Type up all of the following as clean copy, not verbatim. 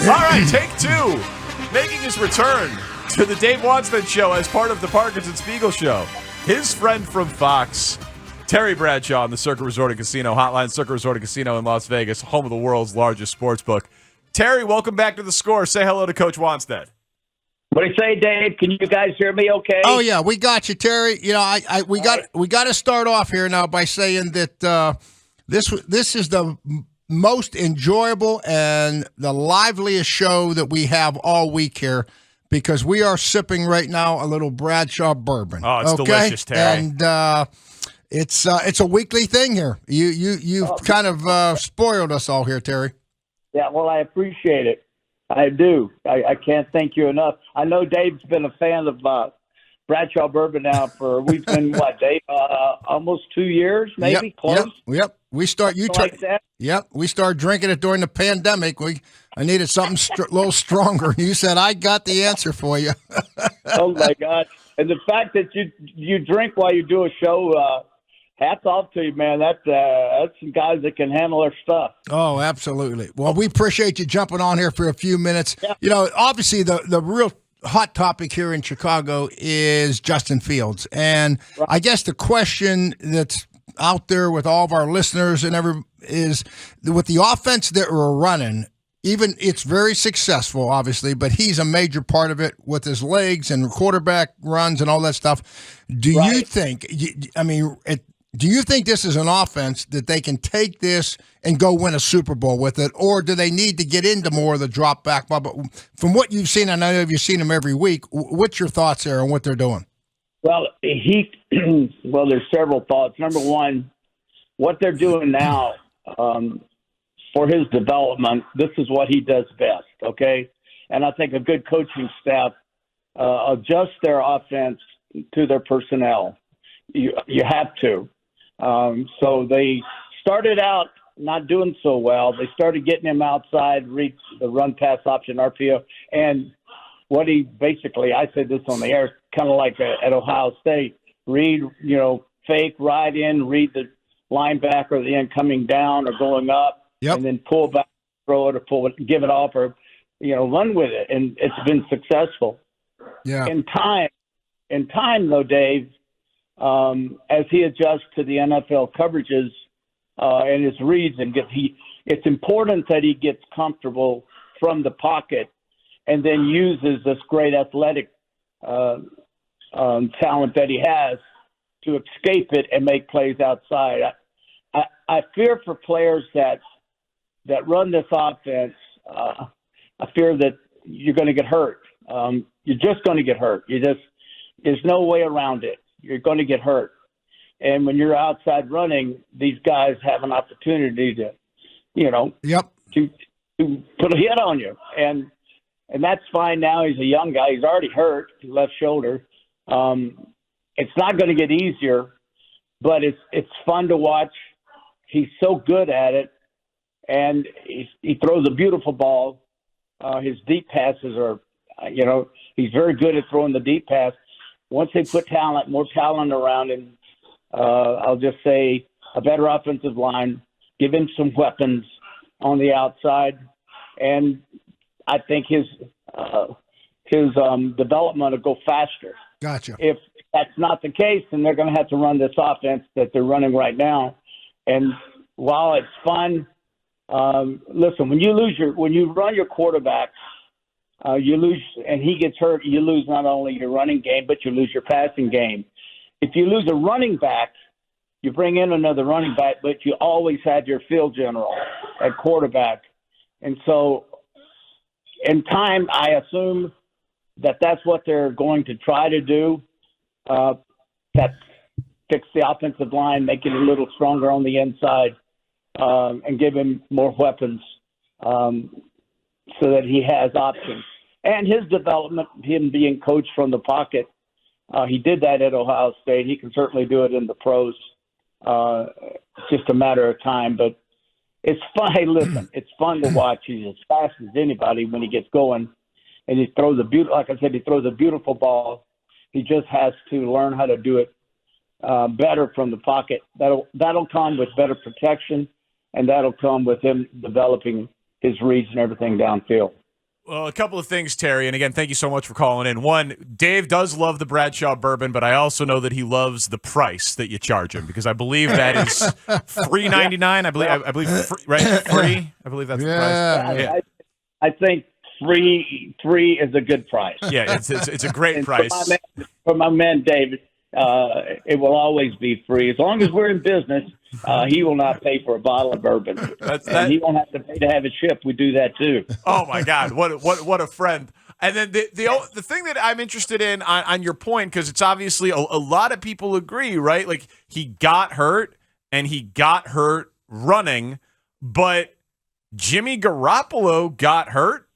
All right, take two. Making his return to the Dave Wannstedt Show as part of the Parkins Spiegel Show. His friend from Fox, Terry Bradshaw on the Circuit Resort and Casino Hotline. Circuit Resort and Casino in Las Vegas, home of the world's largest sports book. Terry, welcome back to the Score. Say hello to Coach Wannstedt. What do you say, Dave? Can you guys hear me okay? Oh, yeah, we got you, Terry. You know, we got to start off here now by saying that this is the most enjoyable and the liveliest show that we have all week here because we are sipping right now a little Bradshaw bourbon. Oh, it's delicious, Terry. And it's a weekly thing here. You've kind of spoiled us all here, Terry. Yeah, well, I appreciate it. I do. I can't thank you enough. I know Dave's been a fan of Bradshaw bourbon now for, we've been, what, Dave, almost 2 years, maybe, close? Yep. We started drinking it during the pandemic. I needed something a little stronger. You said, I got the answer for you. Oh, my God. And the fact that you drink while you do a show, hats off to you, man. That's some guys that can handle their stuff. Oh, absolutely. Well, we appreciate you jumping on here for a few minutes. Yeah. You know, obviously the real hot topic here in Chicago is Justin Fields. And right. I guess the question that's out there with all of our listeners and is with the offense that we're running, even it's very successful, obviously, but he's a major part of it with his legs and quarterback runs and all that stuff. Do you think, do you think this is an offense that they can take this and go win a Super Bowl with it, or do they need to get into more of the drop back? But from what you've seen, I know you've seen them every week. What's your thoughts there on what they're doing? Well, there's several thoughts. Number one, what they're doing now for his development, this is what he does best, okay? And I think a good coaching staff adjust their offense to their personnel. You have to. So they started out not doing so well. They started getting him outside, read the run-pass option, RPO. And what he basically, I said this on the air, kind of like at Ohio State, read, fake, ride in, read the linebacker, the end coming down or going up, and then pull back, throw it or pull it, give it off or, run with it. And it's been successful. Yeah. In time, though, Dave, as he adjusts to the NFL coverages and his reads, it's important that he gets comfortable from the pocket and then uses this great athletic talent that he has to escape it and make plays outside. I fear for players that run this offense. I fear that you're going to get hurt. You're just going to get hurt. There's no way around it. You're going to get hurt. And when you're outside running, these guys have an opportunity to put a hit on you. And that's fine now. He's a young guy. He's already hurt, left shoulder. It's not going to get easier, but it's fun to watch. He's so good at it. And he throws a beautiful ball. His deep passes are, he's very good at throwing the deep pass. Once they put more talent around him, I'll just say a better offensive line, give him some weapons on the outside, and I think his development will go faster. Gotcha. If that's not the case, then they're going to have to run this offense that they're running right now. And while it's fun, listen, when you run your quarterback, you lose, and he gets hurt, you lose not only your running game, but you lose your passing game. If you lose a running back, you bring in another running back, but you always had your field general at quarterback. And so in time, I assume that's what they're going to try to do. That fix the offensive line, make it a little stronger on the inside, and give him more weapons so that he has options. And his development, him being coached from the pocket, he did that at Ohio State. He can certainly do it in the pros. It's just a matter of time. But it's fun. Hey, listen, it's fun to watch. He's as fast as anybody when he gets going. And he throws like I said, he throws a beautiful ball. He just has to learn how to do it better from the pocket. That'll come with better protection, and that'll come with him developing his reads and everything downfield. Well, a couple of things, Terry, and again, thank you so much for calling in. One, Dave does love the Bradshaw bourbon, but I also know that he loves the price that you charge him because I believe that is $3.99. I believe right, free. I believe that's the price. Yeah. I think free is a good price. Yeah, it's a great And price. For my man David, it will always be free as long as we're in business. He will not pay for a bottle of bourbon, and he won't have to pay to have it shipped. We do that too. Oh my God, what a friend! And then the thing that I'm interested in on your point, because it's obviously a lot of people agree, right? Like he got hurt and he got hurt running, but Jimmy Garoppolo got hurt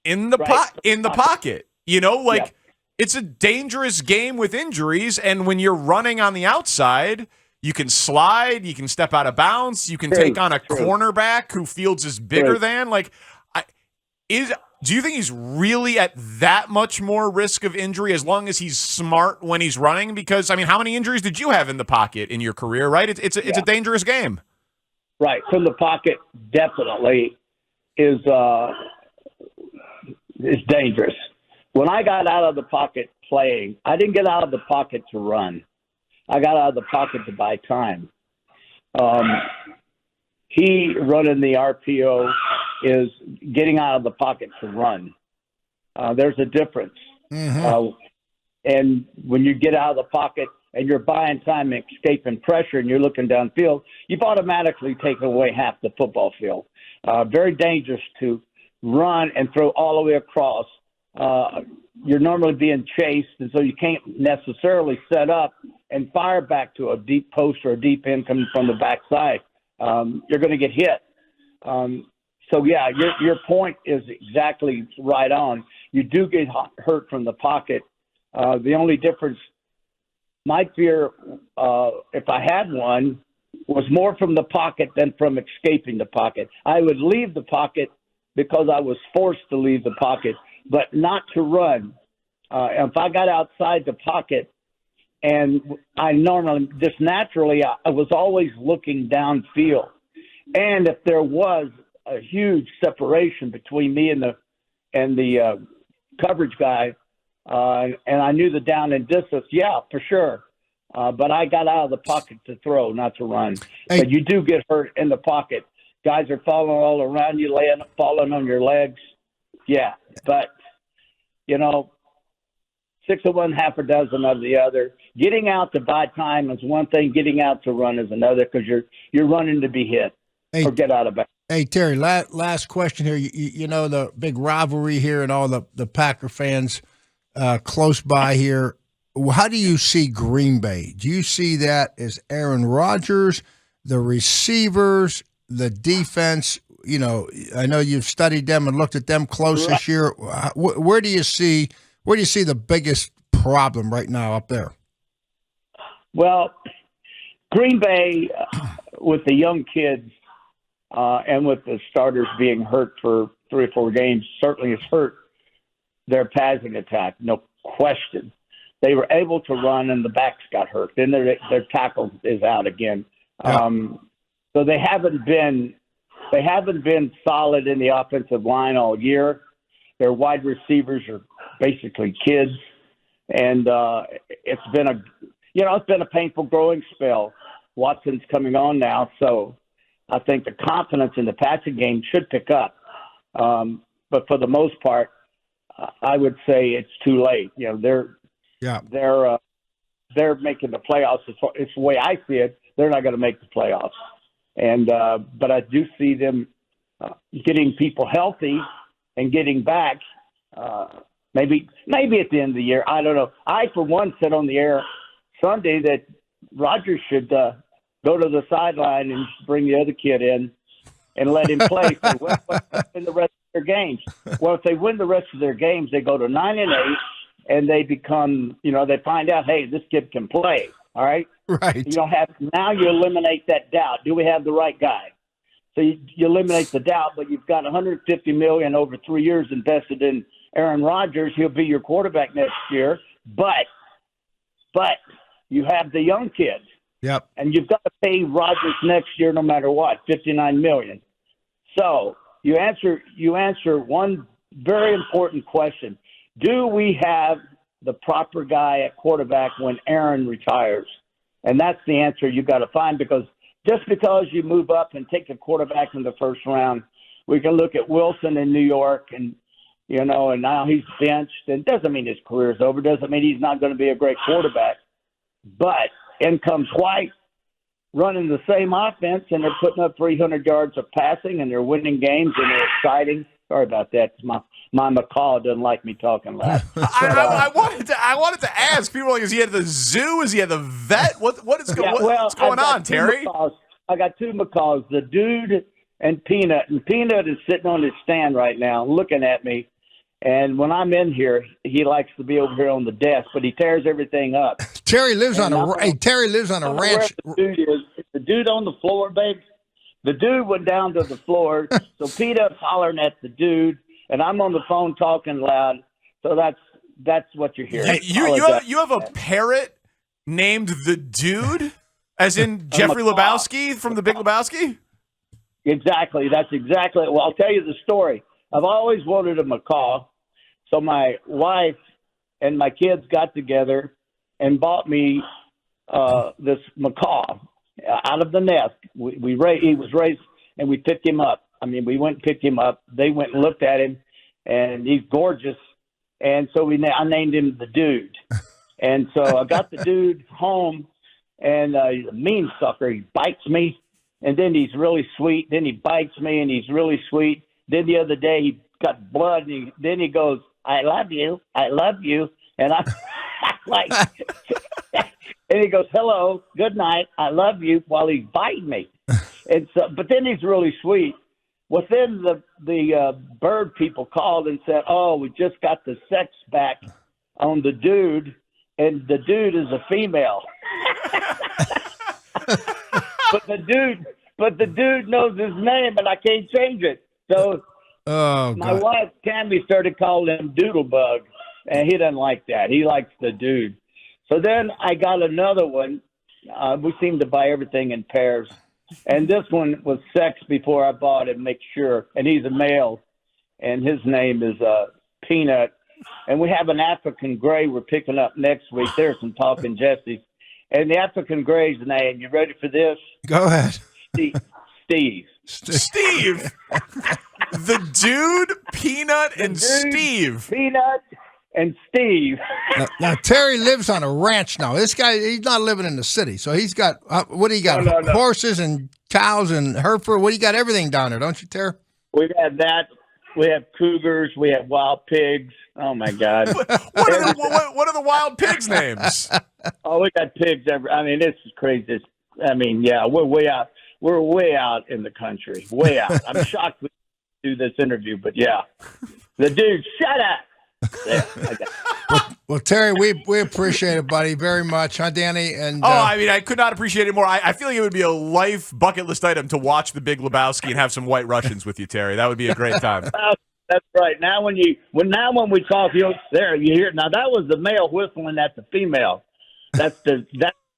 in the pocket. You know, like. Yeah. It's a dangerous game with injuries, and when you're running on the outside, you can slide, you can step out of bounds, you can take on a cornerback who Fields is bigger than. Like, do you think he's really at that much more risk of injury as long as he's smart when he's running? Because, I mean, how many injuries did you have in the pocket in your career, right? It's a dangerous game. Right. From the pocket definitely is dangerous. When I got out of the pocket playing, I didn't get out of the pocket to run. I got out of the pocket to buy time. He running the RPO is getting out of the pocket to run. There's a difference. Mm-hmm. And when you get out of the pocket and you're buying time, escaping pressure, and you're looking downfield, you've automatically taken away half the football field. Very dangerous to run and throw all the way across. You're normally being chased, and so you can't necessarily set up and fire back to a deep post or a deep end coming from the backside. You're going to get hit. So, yeah, your point is exactly right on. You do get hurt from the pocket. The only difference, my fear, if I had one, was more from the pocket than from escaping the pocket. I would leave the pocket because I was forced to leave the pocket, but not to run. If I got outside the pocket, and I normally, just naturally, I was always looking downfield. And if there was a huge separation between me and the coverage guy, and I knew the down and distance, yeah, for sure. But I got out of the pocket to throw, not to run. Hey. But you do get hurt in the pocket. Guys are falling all around you, falling on your legs. Yeah, but, 6 of one, half a dozen of the other. Getting out to buy time is one thing. Getting out to run is another because you're running to be hit or get out of bounds. Hey, Terry, last question here. You know the big rivalry here and all the Packer fans close by here. How do you see Green Bay? Do you see that as Aaron Rodgers, the receivers, the defense? I know you've studied them and looked at them close this year. Where do you see the biggest problem right now up there? Well, Green Bay, with the young kids and with the starters being hurt for 3 or 4 games, certainly has hurt their passing attack, no question. They were able to run, and the backs got hurt. Then their tackle is out again. Yeah. So they haven't been solid in the offensive line all year. Their wide receivers are basically kids, and it's been a painful growing spell. Watson's coming on now, so I think the confidence in the passing game should pick up. But for the most part, I would say it's too late. They're making the playoffs. It's the way I see it. They're not going to make the playoffs, and but I do see them getting people healthy and getting back. Maybe at the end of the year. I don't know. I, for one, said on the air Sunday that Rodgers should go to the sideline and bring the other kid in and let him play in the rest of their games. Well, if they win the rest of their games, they go to 9-8, and they become, they find out, hey, this kid can play. All right. Right. Now you eliminate that doubt. Do we have the right guy? So you eliminate the doubt, but you've got $150 million over 3 years invested in Aaron Rodgers. He'll be your quarterback next year, but you have the young kids. Yep. And you've got to pay Rodgers next year no matter what, $59 million. So you answer one very important question. Do we have the proper guy at quarterback when Aaron retires? And that's the answer you got to find, because just because you move up and take a quarterback in the first round, we can look at Wilson in New York and now he's benched. And doesn't mean his career's over. Doesn't mean he's not going to be a great quarterback. But in comes White running the same offense, and they're putting up 300 yards of passing, and they're winning games, and they're exciting. Sorry about that. My macaw doesn't like me talking loud. I wanted to ask. People are like, is he at the zoo? Is he at the vet? What's going on, Terry? I got two macaws, the Dude and Peanut. And Peanut is sitting on his stand right now looking at me. And when I'm in here, he likes to be over here on the desk, but he tears everything up. Terry lives on a ranch. The dude is the dude on the floor, babe. The dude went down to the floor, so Peanut's hollering at the dude, and I'm on the phone talking loud. So that's what you're hearing. You have a parrot named the Dude, as in Jeffrey Lebowski from The Big Lebowski? Exactly. That's exactly. Well, I'll tell you the story. I've always wanted a macaw, so my wife and my kids got together and bought me this macaw out of the nest. He was raised, and we picked him up. I mean, we went and picked him up. They went and looked at him, and he's gorgeous. And so I named him the Dude. And so I got the Dude home, and he's a mean sucker. He bites me, and then he's really sweet. Then he bites me, and he's really sweet. Then the other day he got blood, and then he goes, I love you. And I'm like, and he goes, hello, good night, I love you, while he's biting me. And so, but then he's really sweet. Well, then the bird people called and said, oh, we just got the sex back on the Dude, and the Dude is a female. But the dude knows his name, and I can't change it. So my wife, Tammy, started calling him Doodlebug, and he doesn't like that. He likes the Dude. So then I got another one. We seem to buy everything in pairs. And this one was sex before I bought it, make sure. And he's a male, and his name is Peanut. And we have an African gray we're picking up next week. There's some talking Jesse's. And the African gray's name, you ready for this? Go ahead. Steve. The Dude, Peanut, and Steve. Peanut and Steve. Now, Terry lives on a ranch now. This guy, he's not living in the city. So he's got, what do you got? No. Horses and cows and Hereford. What do you got? Everything down there, don't you, Terry? We have that. We have cougars. We have wild pigs. Oh, my God. What are the wild pigs' names? Oh, we got pigs. I mean, this is crazy. I mean, yeah, we're way out. We're way out in the country. Way out. I'm shocked we do this interview, but yeah. The Dude, shut up. Yeah, well, Terry, we appreciate it, buddy, very much, huh, Danny? And I mean, I could not appreciate it more. I feel like it would be a life bucket list item to watch The Big Lebowski and have some White Russians with you, Terry. That would be a great time. That's right. Now when we talk, you hear. Now that was the male whistling at the female. That's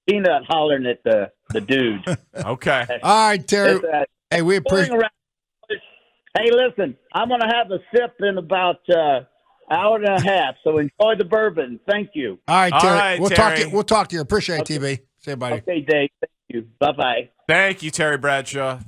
Peanut hollering at the Dude. Okay. All right, Terry. Hey, we appreciate. Hey, listen, I'm going to have a sip in about hour and a half. So enjoy the bourbon. Thank you. All right, Terry. All right, we'll Terry. Talk to you. Appreciate it, TV. Say bye. Okay, Dave. Thank you. Bye-bye. Thank you, Terry Bradshaw.